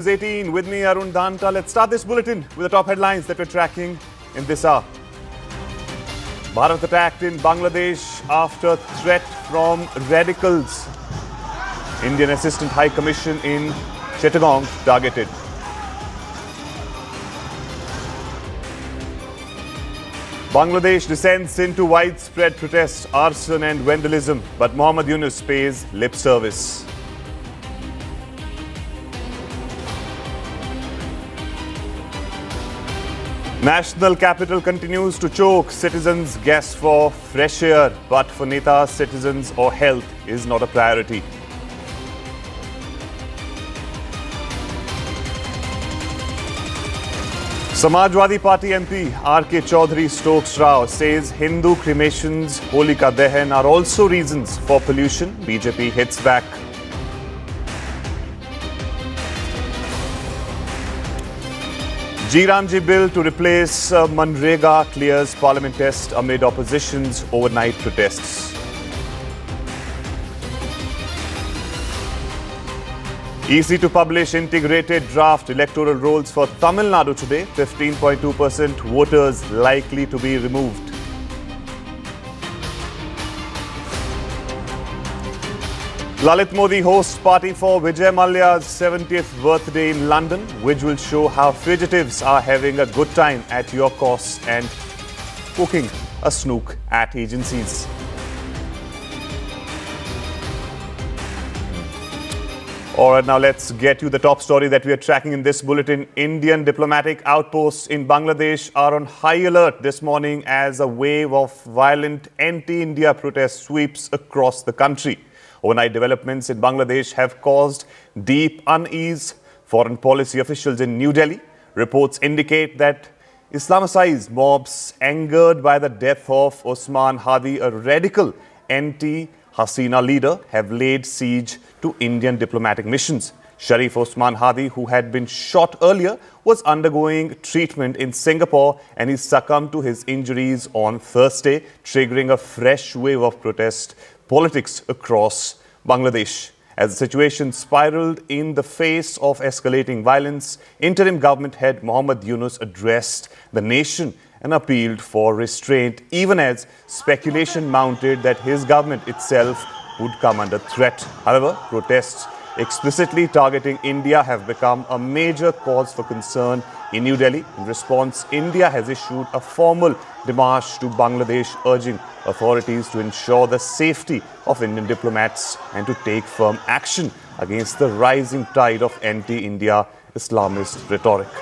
News18 with me, Arun Danta. Let's start this bulletin with the top headlines that we're tracking in this hour. Bharat attacked in Bangladesh after threat from radicals. Indian Assistant High Commission in Chittagong targeted. Bangladesh descends into widespread protests, arson and vandalism, but Muhammad Yunus pays lip service. National capital continues to choke. Citizens gasp for fresh air, but for netas, citizens or health is not a priority. Samajwadi Party MP R.K. Chaudhary Stokes Rao says Hindu cremations, Holika Dahan are also reasons for pollution. BJP hits back. G-Ramji bill to replace MGNREGA clears parliament test amid opposition's overnight protests. EC to publish integrated draft electoral rolls for Tamil Nadu today. 15.2% voters likely to be removed. Lalit Modi hosts party for Vijay Mallya's 70th birthday in London, which will show how fugitives are having a good time at your cost and poking a snook at agencies. All right, now let's get you the top story that we are tracking in this bulletin. Indian diplomatic outposts in Bangladesh are on high alert this morning as a wave of violent anti-India protest sweeps across the country. Overnight developments in Bangladesh have caused deep unease. Foreign policy officials in New Delhi reports indicate that Islamicized mobs angered by the death of Osman Hadi, a radical anti-Hasina leader, have laid siege to Indian diplomatic missions. Sharif Osman Hadi, who had been shot earlier, was undergoing treatment in Singapore and he succumbed to his injuries on Thursday, triggering a fresh wave of protest politics across Bangladesh. As the situation spiraled in the face of escalating violence, interim government head Muhammad Yunus addressed the nation and appealed for restraint, even as speculation mounted that his government itself would come under threat. However, protests explicitly targeting India have become a major cause for concern in New Delhi. In response, India has issued a formal démarche to Bangladesh urging authorities to ensure the safety of Indian diplomats and to take firm action against the rising tide of anti-India Islamist rhetoric.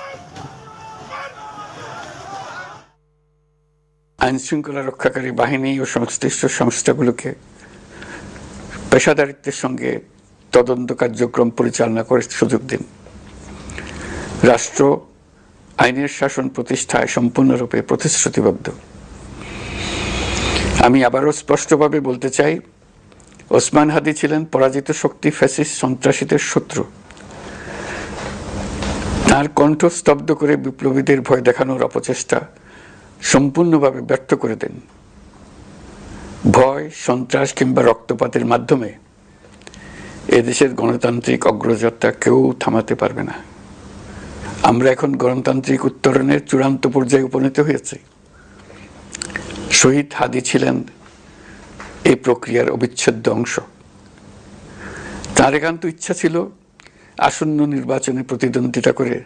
আইনশৃঙ্খলা রক্ষাকারী বাহিনী ও সংশ্লিষ্ট সংস্থাগুলোকে পেশাদারিত্বের সঙ্গে তদন্ত কার্যক্রম পরিচালনা করে সুযোগ দিন। রাষ্ট্র আইনের শাসন প্রতিষ্ঠায় সম্পূর্ণরূপে প্রতিশ্রুতিবদ্ধ। আমি আবারও স্পষ্টভাবে বলতে চাই, ওসমান হাদি ছিলেন পরাজিত শক্তি ফ্যাসিস্ট সন্ত্রাসীদের শত্রু। তার কণ্ঠ স্তব্ধ করে বিপ্লবীদের ভয় দেখানোর অপচেষ্টা সম্পূর্ণভাবে ব্যর্থ করে দেন। ভয়, সন্ত্রাস কিংবা রক্তপাতের মাধ্যমে এদেশের গণতান্ত্রিক অগ্রযাত্রা কেউ থামাতে পারবে না। আমরা এখন গণতান্ত্রিক উত্তরণের চূড়ান্ত পর্যায়ে উপনীত হয়েছি। শহীদ হাদি ছিলেন এই প্রক্রিয়ার অবিচ্ছেদ্য অংশ। তার একান্ত ইচ্ছা ছিল আসন্ন নির্বাচনে প্রতিদ্বন্দ্বিতা করে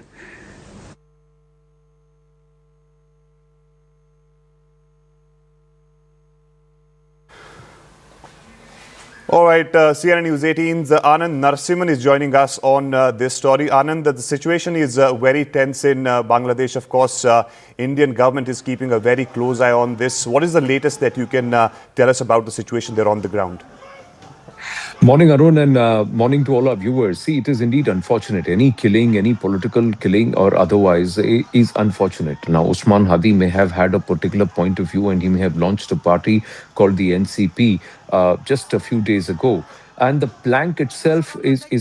All right, CNN News 18's Anand Narasimhan is joining us on this story. Anand, the situation is very tense in Bangladesh. Of course, Indian government is keeping a very close eye on this. What is the latest that you can tell us about the situation there on the ground? Morning, Arun, and morning to all our viewers. See, it is indeed unfortunate. Any killing, any political killing or otherwise is unfortunate. Now, Osman Hadi may have had a particular point of view and he may have launched a party called the NCP just a few days ago. And the plank itself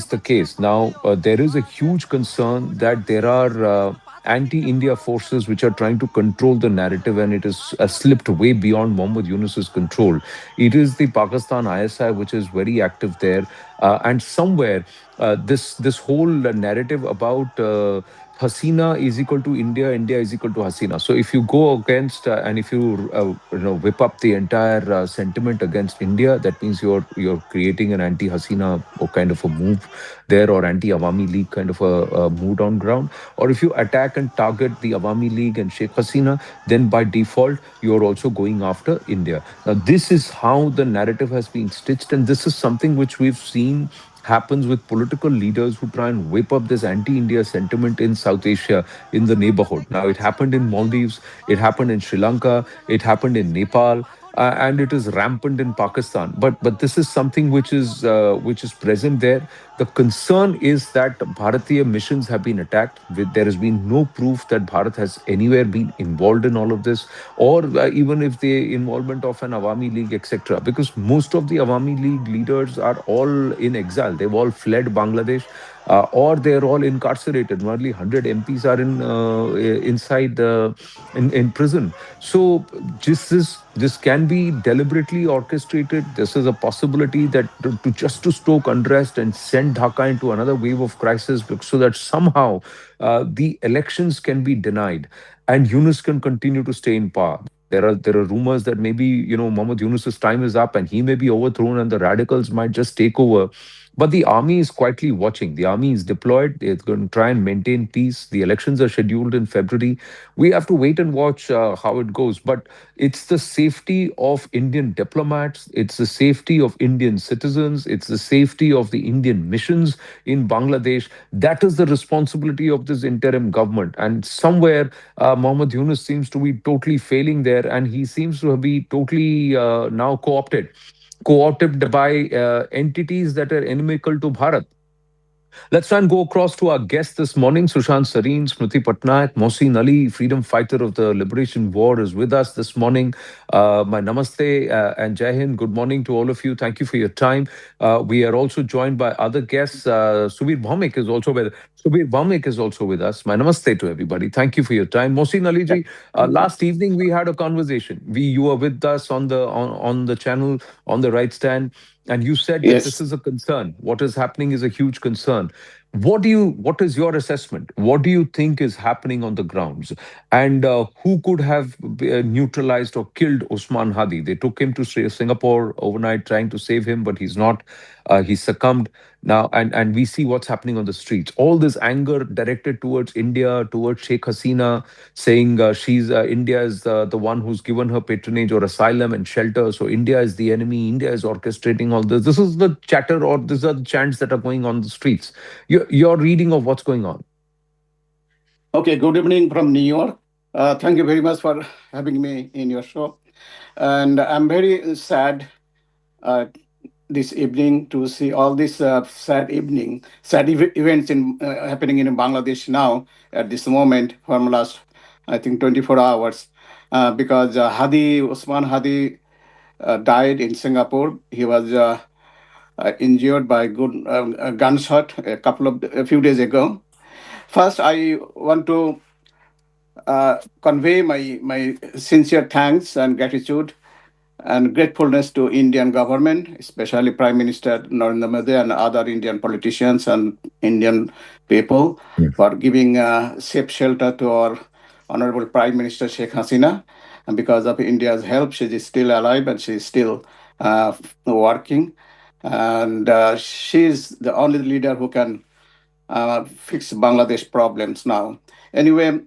is the case. Now, there is a huge concern that there are anti-India forces which are trying to control the narrative, and it has slipped way beyond Mohammad Yunus's control. It is the Pakistan ISI which is very active there, and somewhere this whole narrative about Hasina is equal to India, India is equal to Hasina. So if you go against and if you whip up the entire sentiment against India, that means you're creating an anti-Hasina or kind of a move there, or anti-Awami League kind of a mood on ground. Or if you attack and target the Awami League and Sheikh Hasina, then by default you're also going after India. Now this is how the narrative has been stitched, and this is something which we've seen happens with political leaders who try and whip up this anti-India sentiment in South Asia, in the neighborhood. Now, it happened in Maldives, it happened in Sri Lanka, it happened in Nepal, and it is rampant in Pakistan. But this is something which is present there. The concern is that Bharatiya missions have been attacked. There has been no proof that Bharat has anywhere been involved in all of this, or even if the involvement of an Awami League, etc. Because most of the Awami League leaders are all in exile. They've all fled Bangladesh, or they're all incarcerated. Nearly 100 MPs are inside in prison. So this can be deliberately orchestrated. This is a possibility that to just to stoke unrest and send Dhaka into another wave of crisis, so that somehow the elections can be denied and Yunus can continue to stay in power. There are rumors that maybe Muhammad Yunus's time is up and he may be overthrown and the radicals might just take over. But the army is quietly watching. The army is deployed. It's going to try and maintain peace. The elections are scheduled in February. We have to wait and watch how it goes. But it's the safety of Indian diplomats. It's the safety of Indian citizens. It's the safety of the Indian missions in Bangladesh. That is the responsibility of this interim government. And somewhere, Mohammad Yunus seems to be totally failing there, and he seems to be totally now co-opted by entities that are inimical to Bharat. Let's try and go across to our guest this morning. Sushant Sareen, Smriti Patnaik, Mohsin Ali, freedom fighter of the Liberation War, is with us this morning. My namaste and Jai Hind. Good morning to all of you. Thank you for your time. We are also joined by other guests. Subir Bhaumik is also with us. My namaste to everybody. Thank you for your time. Mohsin Ali ji, last evening we had a conversation. You were with us on the channel on the right stand, and you said that this Yes. is a concern. What is happening is a huge concern. What is your assessment? What do you think is happening on the grounds? And who could have neutralized or killed Usman Hadi? They took him to Singapore overnight, trying to save him, but he's not. He succumbed now, and we see what's happening on the streets. All this anger directed towards India, towards Sheikh Hasina, saying she's India is the one who's given her patronage or asylum and shelter. So India is the enemy. India is orchestrating all this. This is the chatter, or these are the chants that are going on the streets. Your reading of what's going on. Okay, good evening from New York. Thank you very much for having me in your show. And I'm very sad uh, this evening to see all these sad events happening in Bangladesh now at this moment from last, I think, 24 hours. Because Usman Hadi died in Singapore. He was injured by a gunshot a few days ago. First, I want to convey my sincere thanks and gratitude and gratefulness to Indian government, especially Prime Minister Narendra Modi and other Indian politicians and Indian people for giving safe shelter to our Honorable Prime Minister Sheikh Hasina. And because of India's help, she is still alive and she is still working. And she is the only leader who can fix Bangladesh problems now. Anyway,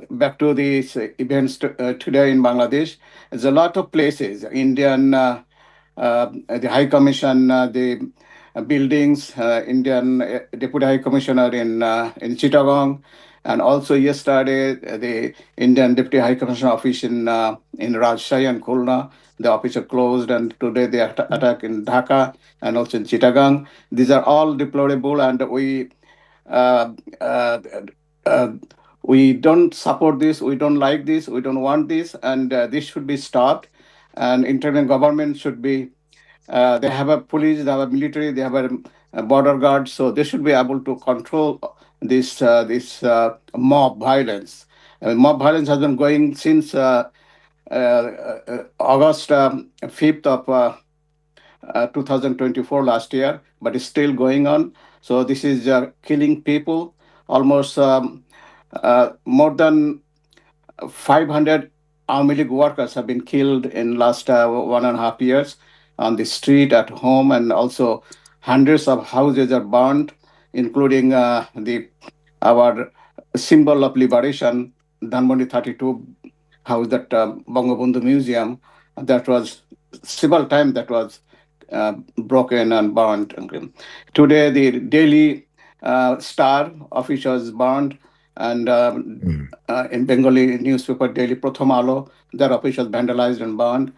back to these events today in Bangladesh. There's a lot of places, the High Commission, the buildings, Indian Deputy High Commissioner in Chittagong, and also yesterday the Indian Deputy High Commissioner office in Rajshahi and Khulna. The office are closed, and today they attack in Dhaka and also in Chittagong. These are all deplorable, and uh, uh, uh, we don't support this, we don't like this, we don't want this, and this should be stopped. And internal government should be, they have a police, they have a military, they have a border guard, so they should be able to control this mob violence. Mob violence has been going since August 5th of 2024 last year, but it's still going on. So this is killing people. Almost more than 500 Army League workers have been killed in last 1.5 years on the street, at home, and also hundreds of houses are burned, including the our symbol of liberation, Dhanmondi 32 house, that Bangabandhu Museum, that was several times that was broken and burned. Today, the Daily Star office was burned, and in Bengali newspaper Daily Pratham Alo, their office was vandalized and burned.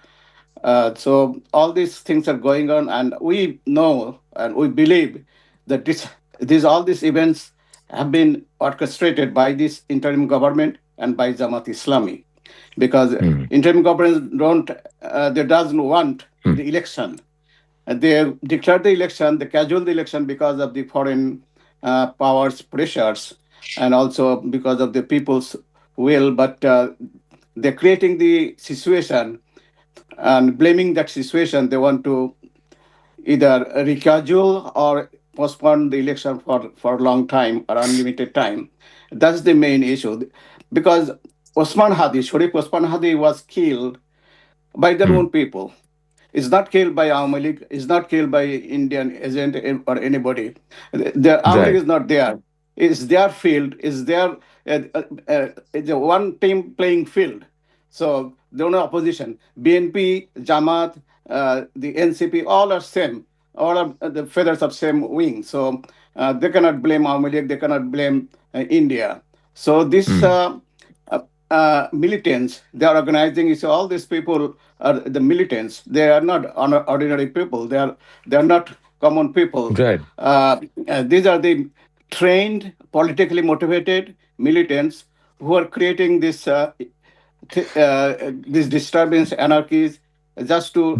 So all these things are going on, and we know and we believe that all these events have been orchestrated by this interim government and by Jamaat Islami, because interim government doesn't want the election. They declared the election, they scheduled the election because of the foreign powers pressures, and also because of the people's will, but they're creating the situation and blaming that situation. They want to either reschedule or postpone the election for a long time or unlimited time. That's the main issue. Because Sharif Osman Hadi was killed by their own people. It's not killed by Awami League, it's not killed by Indian agent or anybody. The Awami League is not there. It's their field, it's a one team playing field. So there are no opposition. BNP, Jamaat, the NCP, all are same. All are the feathers of same wing. So they cannot blame Awami League, they cannot blame India. So this militants, they are organizing. So all these people are the militants. They are not ordinary people. They are not common people. Right. These are the trained, politically motivated militants who are creating this disturbance, anarchies, just to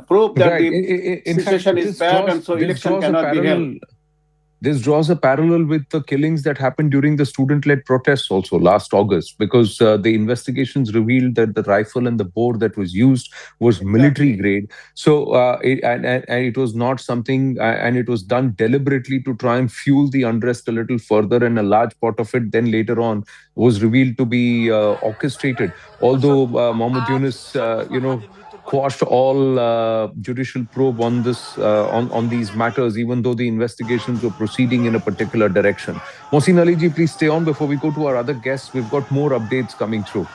prove that the situation is bad, and so election cannot be held. This draws a parallel with the killings that happened during the student-led protests also last August, because the investigations revealed that the rifle and the bore that was used was military grade. So, it was not something, and it was done deliberately to try and fuel the unrest a little further, and a large part of it then later on was revealed to be orchestrated. Although Mohammed Yunus, quashed all judicial probe on this on these matters, even though the investigations were proceeding in a particular direction. Mohsin Ali ji, please stay on before we go to our other guests. We've got more updates coming through.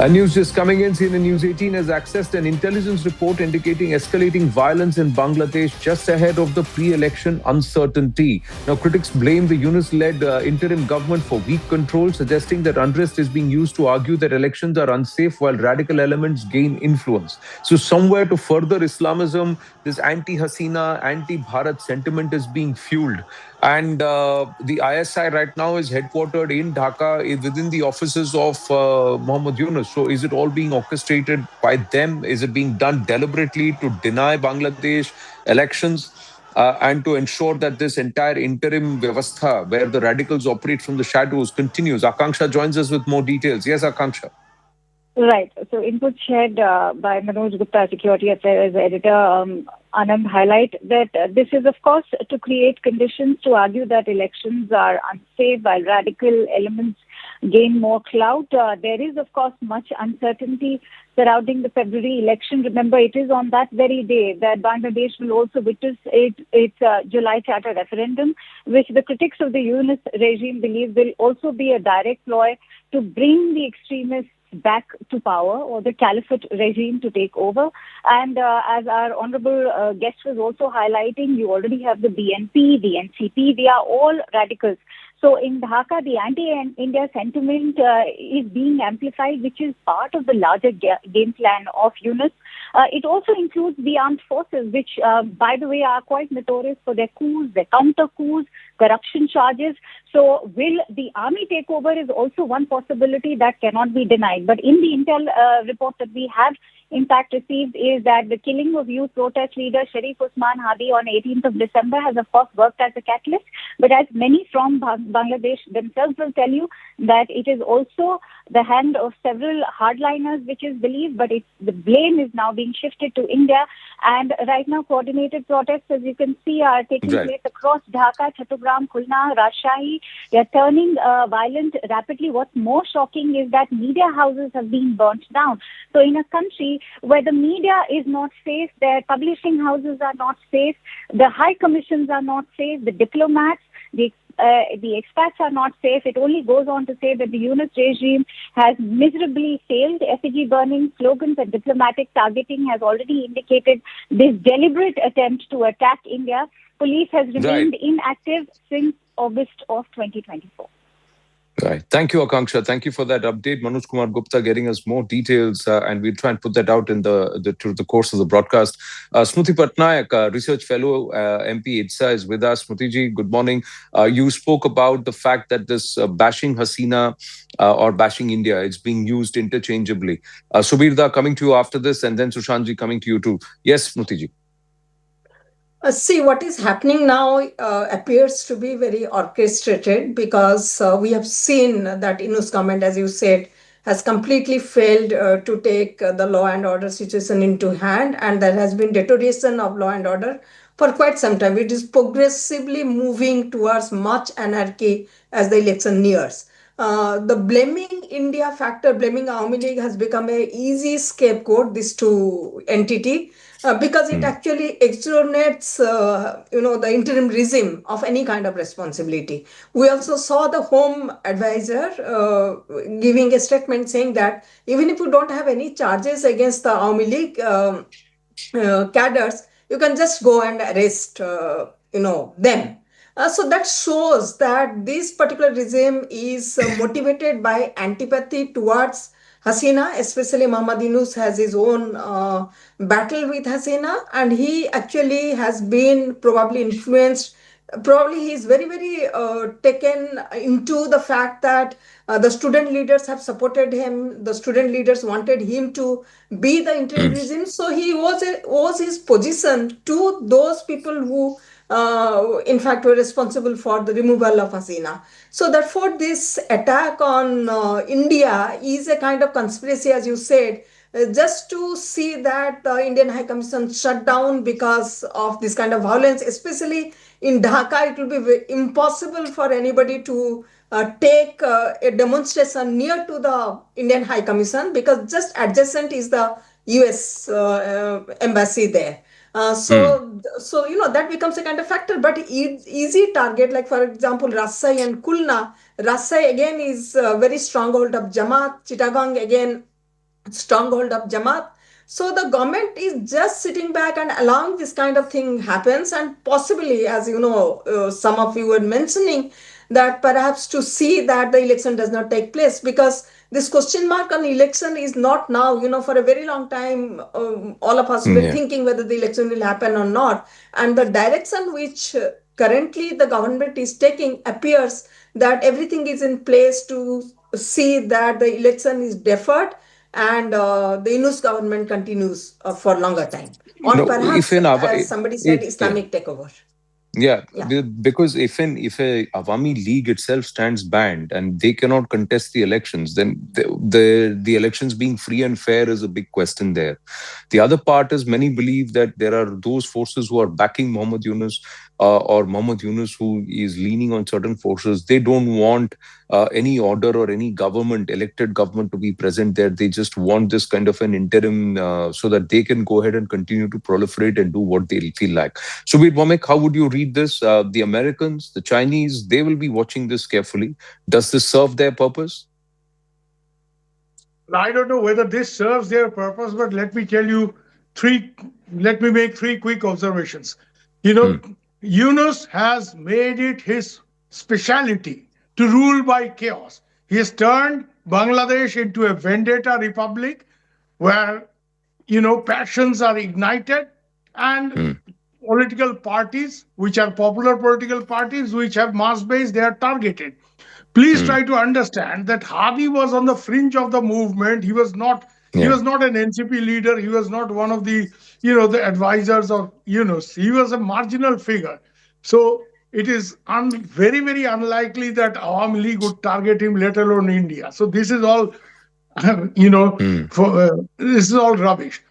News just coming in. CNN News18 has accessed an intelligence report indicating escalating violence in Bangladesh just ahead of the pre-election uncertainty. Now, critics blame the Yunus-led interim government for weak control, suggesting that unrest is being used to argue that elections are unsafe while radical elements gain influence. So somewhere to further Islamism, this anti-Hasina, anti-Bharat sentiment is being fueled. And the ISI right now is headquartered in Dhaka within the offices of Mohammed Yunus. So is it all being orchestrated by them? Is it being done deliberately to deny Bangladesh elections and to ensure that this entire interim vyavastha, where the radicals operate from the shadows, continues? Akanksha joins us with more details. Yes, Akanksha. Right. So input shared by Manoj Gupta, Security Affairs Editor, Anand highlight that this is, of course, to create conditions to argue that elections are unsafe while radical elements gain more clout. There is, of course, much uncertainty surrounding the February election. Remember, it is on that very day that Bangladesh will also witness its July Charter referendum, which the critics of the Yunus regime believe will also be a direct ploy to bring the extremists back to power, or the caliphate regime to take over. And as our honorable guest was also highlighting, you already have the BNP, the NCP, they are all radicals. So in Dhaka, the anti-India sentiment is being amplified, which is part of the larger game plan of Yunus. It also includes the armed forces, which, by the way, are quite notorious for their coups, their counter-coups, corruption charges. So will the army take over is also one possibility that cannot be denied. But in the intel report that we have, in fact, received is that the killing of youth protest leader Sharif Usman Hadi on 18th of December has, of course, worked as a catalyst. But as many from Bangladesh themselves will tell you, that it is also the hand of several hardliners, which is believed, but the blame is now being shifted to India. And right now, coordinated protests, as you can see, are taking place across Dhaka, Chattogram, Khulna, Rajshahi. They are turning violent rapidly. What's more shocking is that media houses have been burnt down. So in a country where the media is not safe, their publishing houses are not safe, the high commissions are not safe, the diplomats, the expats are not safe. It only goes on to say that the Yunus regime has miserably failed. Effigy burning, slogans and diplomatic targeting has already indicated this deliberate attempt to attack India. Police has remained inactive since August of 2024. Right. Thank you, Akanksha. Thank you for that update. Manoj Kumar Gupta getting us more details, and we'll try and put that out in the course of the broadcast. Smriti Patnaik, research fellow, MP ITSA, is with us. Smriti ji, good morning. You spoke about the fact that this bashing Hasina or bashing India is being used interchangeably. Subirda, coming to you after this, and then Sushant coming to you too. Yes, Smriti ji. See, what is happening now appears to be very orchestrated, because we have seen that Inu's government, as you said, has completely failed to take the law and order situation into hand, and there has been deterioration of law and order for quite some time. It is progressively moving towards much anarchy as the election nears. The blaming India factor, blaming Awami League, has become an easy scapegoat, these two entities. Because it actually exonerates, the interim regime of any kind of responsibility. We also saw the Home Advisor giving a statement saying that even if you don't have any charges against the Awami League cadres, you can just go and arrest, them. So that shows that this particular regime is motivated by antipathy towards Hasina, especially Muhammad Yunus has his own battle with Hasina, and he actually has been probably influenced. Probably he is very, very taken into the fact that the student leaders have supported him. The student leaders wanted him to be the interim regime. So he owes his position to those people who in fact, were responsible for the removal of Hasina. So therefore, this attack on India is a kind of conspiracy, as you said, just to see that the Indian High Commission shut down because of this kind of violence, especially in Dhaka. It will be impossible for anybody to take a demonstration near to the Indian High Commission, because just adjacent is the US embassy there. So that becomes a kind of factor, but easy target, like for example Rajshahi and Khulna. Rajshahi again is a very stronghold of Jamaat. Chittagong again stronghold of Jamaat. So the government is just sitting back and allowing this kind of thing happens, and possibly, as some of you were mentioning, that perhaps to see that the election does not take place, because this question mark on election is not now, for a very long time, all of us were thinking whether the election will happen or not. And the direction which currently the government is taking appears that everything is in place to see that the election is deferred and the Yunus government continues for longer time. Or perhaps, as somebody said, Islamic takeover. Yeah, because if a Awami League itself stands banned and they cannot contest the elections, then the elections being free and fair is a big question there. The other part is many believe that there are those forces who are backing Muhammad Yunus or Muhammad Yunus who is leaning on certain forces. They don't want any order or any elected government to be present there. They just want this kind of an interim so that they can go ahead and continue to proliferate and do what they feel like. So, Vivek, how would you read this? The Americans, the Chinese, they will be watching this carefully. Does this serve their purpose? I don't know whether this serves their purpose, but let me make three quick observations. Yunus has made it his speciality to rule by chaos. He has turned Bangladesh into a vendetta republic where, passions are ignited and political parties, which are popular political parties, which have mass base, they are targeted. Please try to understand that Hadi was on the fringe of the movement. He was not He Yeah. was not an NCP leader. He was not one of the advisors of Yunus. He was a marginal figure. So it is very, very unlikely that Awami League would target him, let alone India. So this is all, Mm. this is all rubbish.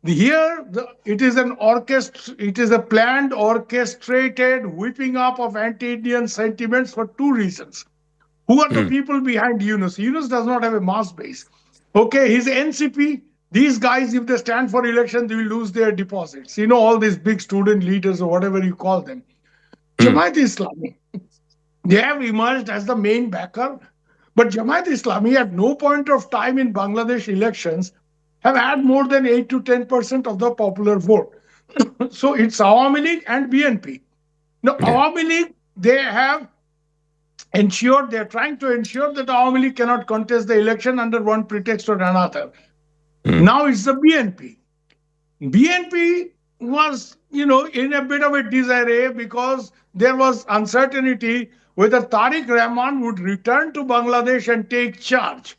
Here, it is a planned, orchestrated whipping up of anti-Indian sentiments for two reasons. Who are the Mm. people behind Yunus? Yunus does not have a mass base. Okay, he's NCP. These guys, if they stand for election, they will lose their deposits. All these big student leaders or whatever you call them. Mm. Jamaat Islami, they have emerged as the main backer. But Jamaat Islami, at no point of time in Bangladesh elections, have had more than 8 to 10% of the popular vote. So it's Awami League and BNP. Now, Yeah. Awami League, they're trying to ensure that Awami League cannot contest the election under one pretext or another. Mm. Now it's the BNP. BNP was, in a bit of a disarray because there was uncertainty whether Tariq Rahman would return to Bangladesh and take charge.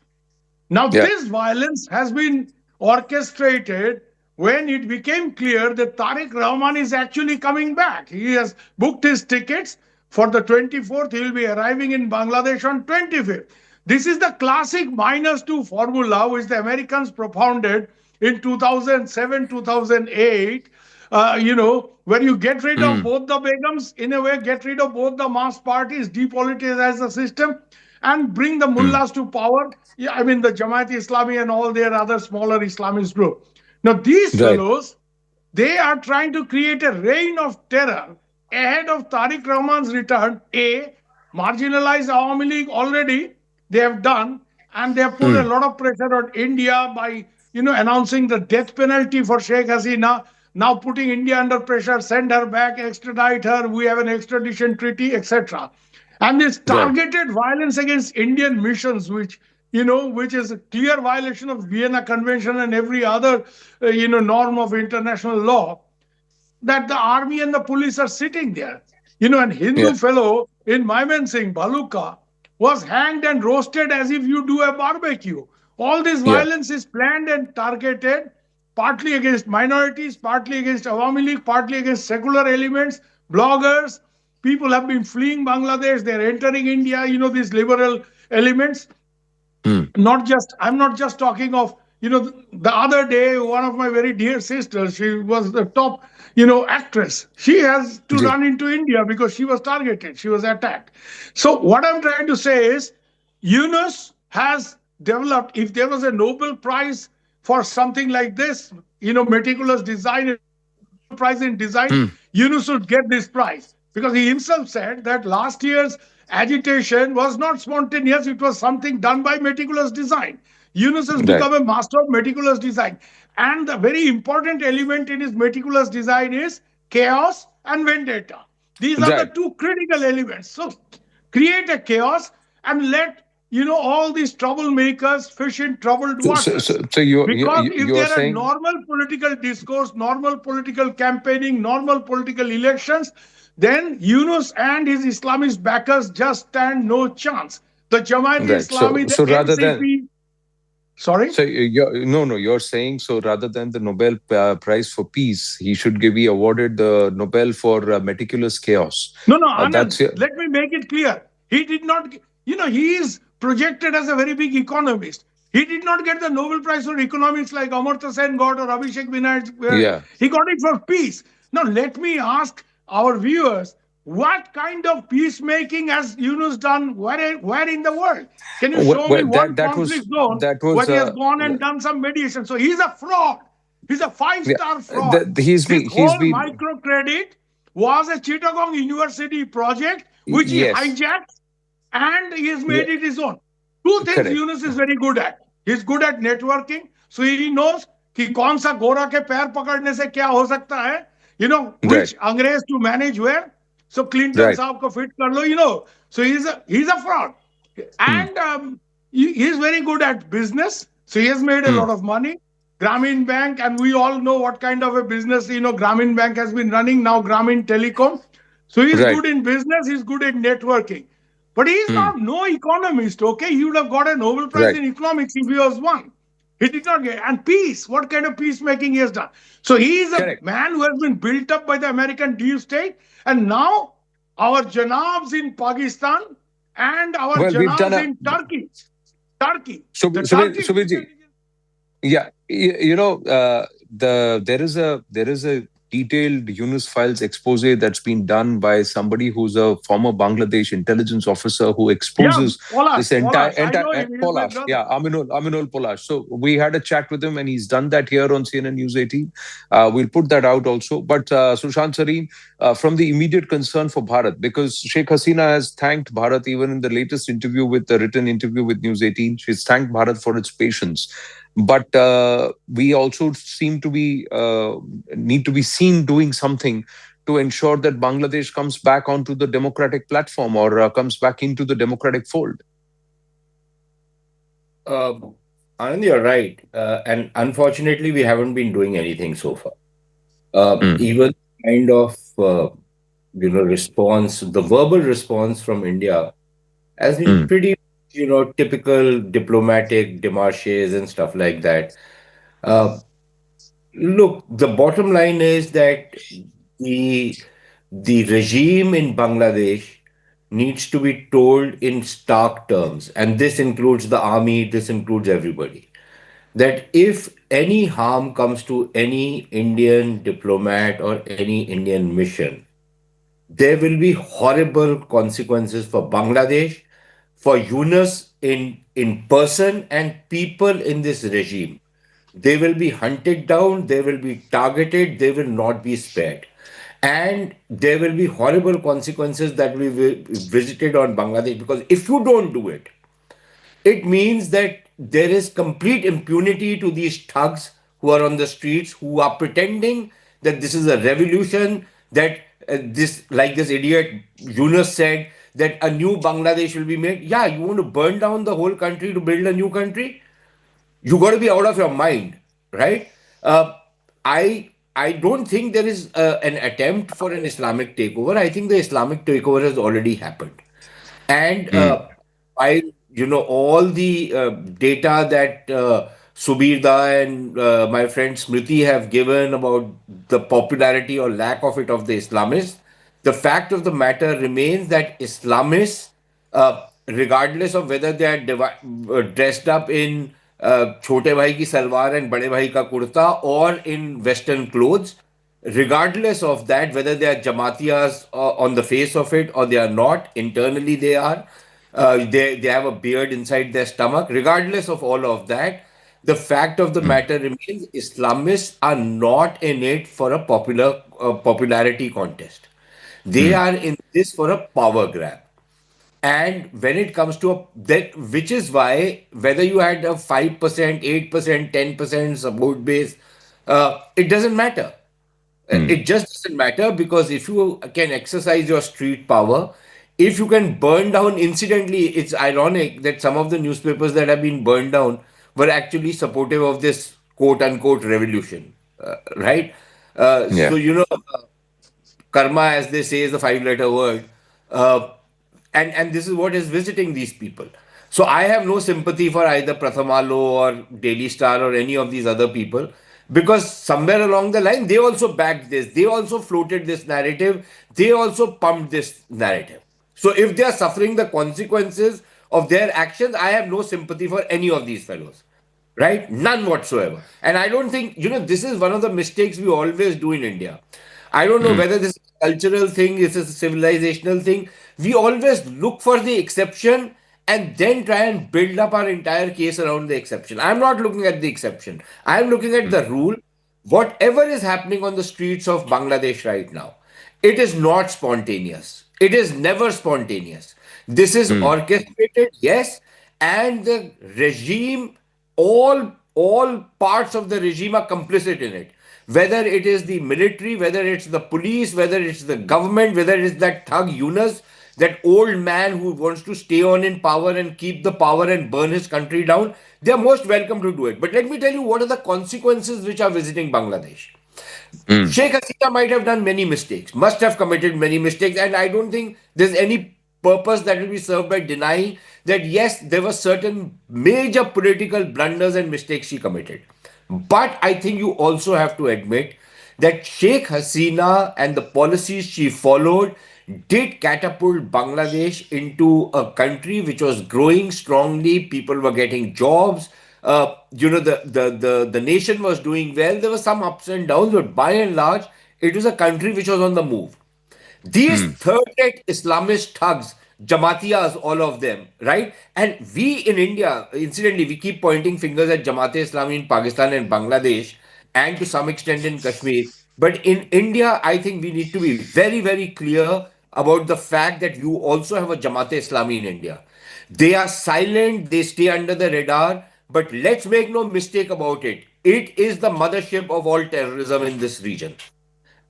Now, Yeah. this violence has been orchestrated when it became clear that Tariq Rahman is actually coming back. He has booked his tickets for the 24th. He will be arriving in Bangladesh on 25th. This is the classic -2 formula which the Americans propounded in 2007, 2008. Where you get rid of Mm. both the Begums, in a way, get rid of both the mass parties, depoliticize the system, and bring the Mm. mullahs to power. Yeah, I mean the Jamaat Islami and all their other smaller Islamist group. Now these Right. fellows, they are trying to create a reign of terror ahead of Tariq Rahman's return. Marginalized Awami League already they have done, and they have put a Mm. lot of pressure on India by announcing the death penalty for Sheikh Hasina. Now putting India under pressure, send her back, extradite her. We have an extradition treaty, etc. And this Right. targeted violence against Indian missions, which is a clear violation of Vienna Convention and every other, norm of international law, that the army and the police are sitting there. An Yeah. Hindu fellow in Mymensingh, Bhaluka, was hanged and roasted as if you do a barbecue. All this Yeah. violence is planned and targeted, partly against minorities, partly against Awami League, partly against secular elements, bloggers. People have been fleeing Bangladesh, they're entering India, these liberal elements. Mm. I'm not just talking of, the other day, one of my very dear sisters, she was the top, actress. She has to Ji. run into India because she was targeted, she was attacked. So what I'm trying to say is, Yunus has developed, if there was a Nobel Prize for something like this, meticulous design, prize in design, Mm. Yunus should get this prize because he himself said that last year's agitation was not spontaneous, it was something done by meticulous design. Yunus has Right. become a master of meticulous design. And the very important element in his meticulous design is chaos and vendetta. These are the Right. two critical elements. So create a chaos and let all these troublemakers fish in troubled So, so, waters. so, so Because if you're there are saying, normal political discourse, normal political campaigning, normal political elections, then Yunus and his Islamist backers just stand no chance. The Jamaat right? So Islami, the so rather than NCP, sorry? so you're saying, so rather than the Nobel Prize for Peace, he should be awarded the Nobel for meticulous chaos. No, That's Anand, let me make it clear. He did not, he is projected as a very big economist. He did not get the Nobel Prize for economics like Amartya Sen got or Abhishek Banerjee. yeah. He got it for peace. Now, let me ask our viewers, what kind of peacemaking has Yunus done where in the world? Can you show me Well, one that conflict zone that where was he has gone and done some mediation? So he's a fraud. He's a yeah. five-star fraud. He's This he's whole been microcredit was a Chittagong University project which he yes. hijacked and he has Yeah. made it his own. Two things Correct. Yunus is very good at. He's good at networking, so he knows कि कौन सा गोरा के पैर पकड़ने से क्या हो सकता है, which अंग्रेज to manage where. So Clinton Right. साहब को fit कर लो, So he's a fraud, and he's very good at business. So he has made a lot of money. Grameen Bank, and we all know what kind of a business Grameen Bank has been running now. Grameen Telecom. So he's Right. good in business. He's good at networking, but he's not no economist. Okay, he would have got a Nobel Prize Right. in economics if he was one. He did not get. And peace, what kind of peacemaking he has done? So he is a Correct. man who has been built up by the American deep state. And now our janabs in Pakistan and our Well, we've done janabs a in Turkey. The Turkish Subirji, yeah, there is a detailed Yunus Files expose that's been done by somebody who's a former Bangladesh intelligence officer who exposes this entire Polash. I know him. He is my Polash, brother. yeah, Aminul Polash. So we had a chat with him, and he's done that here on CNN News 18. We'll put that out also. But Sushant Sareen, from the immediate concern for Bharat, because Sheikh Hasina has thanked Bharat even in the latest interview with the written interview with News 18. She's thanked Bharat for its patience. But we also seem to be need to be seen doing something to ensure that Bangladesh comes back onto the democratic platform or comes back into the democratic fold. Anand, you're right. And unfortunately, we haven't been doing anything so far. Even kind of response, the verbal response from India has been pretty, typical diplomatic demarches and stuff like that. Look, the bottom line is that the the regime in Bangladesh needs to be told in stark terms, and this includes the army, this includes everybody, that if any harm comes to any Indian diplomat or any Indian mission, there will be horrible consequences for Bangladesh, for Yunus in person, and people in this regime. They will be hunted down, they will be targeted, they will not be spared. And there will be horrible consequences that we will visited on Bangladesh, because if you don't do it, it means that there is complete impunity to these thugs who are on the streets, who are pretending that this is a revolution, that like this idiot Yunus said, that a new Bangladesh will be made. Yeah, you want to burn down the whole country to build a new country? You got to be out of your mind, right? I don't think there is an attempt for an Islamic takeover. I think the Islamic takeover has already happened. And all the data that Subirda and my friend Smriti have given about the popularity or lack of it of the Islamists, the fact of the matter remains that Islamists, regardless of whether they are dressed up in छोटे भाई की salwar and बड़े भाई का kurta or in Western clothes, regardless of that, whether they are Jamatiyas on the face of it or they are not, internally they are, they have a beard inside their stomach, regardless of all of that, the fact of the matter remains Islamists are not in it for a popularity contest. They are in this for a power grab. And when it comes to that, which is why whether you had a 5%, 8%, 10% support base, it doesn't matter. It just doesn't matter, because if you can exercise your street power, if you can burn down, incidentally, it's ironic that some of the newspapers that have been burned down were actually supportive of this quote unquote revolution, right? So, karma, as they say, is a 5-letter word. And this is what is visiting these people. So I have no sympathy for either Prathamalo or Daily Star or any of these other people, because somewhere along the line, they also backed this. They also floated this narrative. They also pumped this narrative. So if they are suffering the consequences of their actions, I have no sympathy for any of these fellows. Right? None whatsoever. And I don't think, this is one of the mistakes we always do in India. I don't know whether this is a cultural thing, this is a civilizational thing. We always look for the exception and then try and build up our entire case around the exception. I'm not looking at the exception. I'm looking at the rule. Whatever is happening on the streets of Bangladesh right now, it is not spontaneous. It is never spontaneous. This is orchestrated, yes, and the regime, all parts of the regime are complicit in it. Whether it is the military, whether it's the police, whether it's the government, whether it's that thug Yunus, that old man who wants to stay on in power and keep the power and burn his country down, they are most welcome to do it. But let me tell you what are the consequences which are visiting Bangladesh. Sheikh Hasina might have done many mistakes, must have committed many mistakes, and I don't think there's any purpose that will be served by denying that yes, there were certain major political blunders and mistakes she committed. But I think you also have to admit that Sheikh Hasina and the policies she followed did catapult Bangladesh into a country which was growing strongly. People were getting jobs. The nation was doing well. There were some ups and downs, but by and large, it was a country which was on the move. These third-rate Islamist thugs, Jamaatiyas, all of them, right? And we in India, incidentally, we keep pointing fingers at Jamaat-e-Islami in Pakistan and Bangladesh, and to some extent in Kashmir. But in India, I think we need to be very, very clear about the fact that you also have a Jamaat-e-Islami in India. They are silent, they stay under the radar, but let's make no mistake about it. It is the mothership of all terrorism in this region.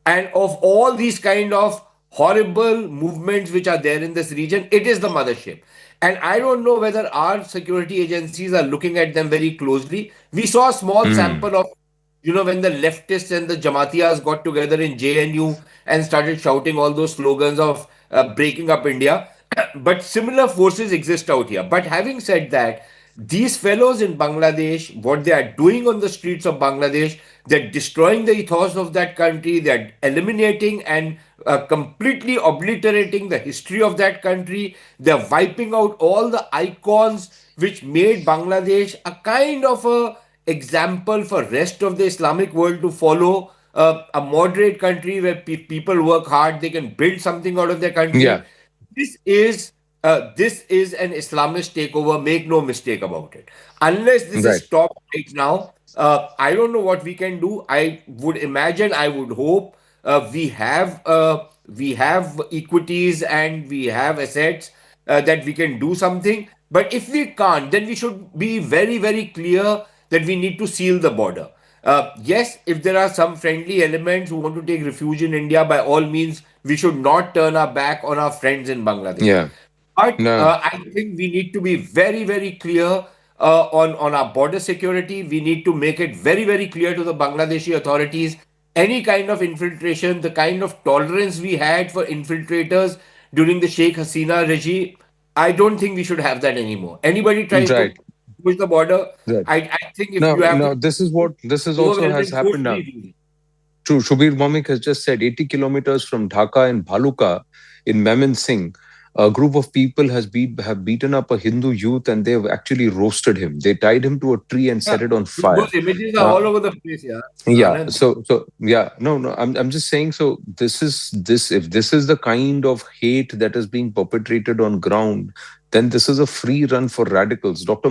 And of all these kind of horrible movements which are there in this region, it is the mothership. And I don't know whether our security agencies are looking at them very closely. We saw a small sample of, when the leftists and the Jamaatiyas got together in JNU and started shouting all those slogans of breaking up India. But similar forces exist out here. But having said that, these fellows in Bangladesh, what they are doing on the streets of Bangladesh, they're destroying the ethos of that country, they're eliminating and completely obliterating the history of that country, they're wiping out all the icons which made Bangladesh a kind of a example for rest of the Islamic world to follow. A moderate country where people work hard, they can build something out of their country. Yeah. This is an Islamist takeover. Make no mistake about it. Unless this Right. is stopped right now, I don't know what we can do. I would imagine, I would hope we have equities and we have assets that we can do something. But if we can't, then we should be very, very clear that we need to seal the border. Yes, if there are some friendly elements who want to take refuge in India, by all means, we should not turn our back on our friends in Bangladesh. Yeah. But No. I think we need to be very, very clear on our border security. We need to make it very, very clear to the Bangladeshi authorities any kind of infiltration, the kind of tolerance we had for infiltrators during the Sheikh Hasina regime. I don't think we should have that anymore. Anybody tries to Right. push the border, Right. I think if No, you have no, to this is also overwhelm has them happened now. forcefully. True. Shubir Momik has just said 80 kilometers from Dhaka and Bhaluka in Memon Singh, a group of people have beaten up a Hindu youth and they've actually roasted him. They tied him to a tree and set it on fire. Those images are all over the place, yeah. Yeah. Anand. So yeah. No. I'm just saying. So this is if this is the kind of hate that is being perpetrated on ground, then this is a free run for radicals. Dr.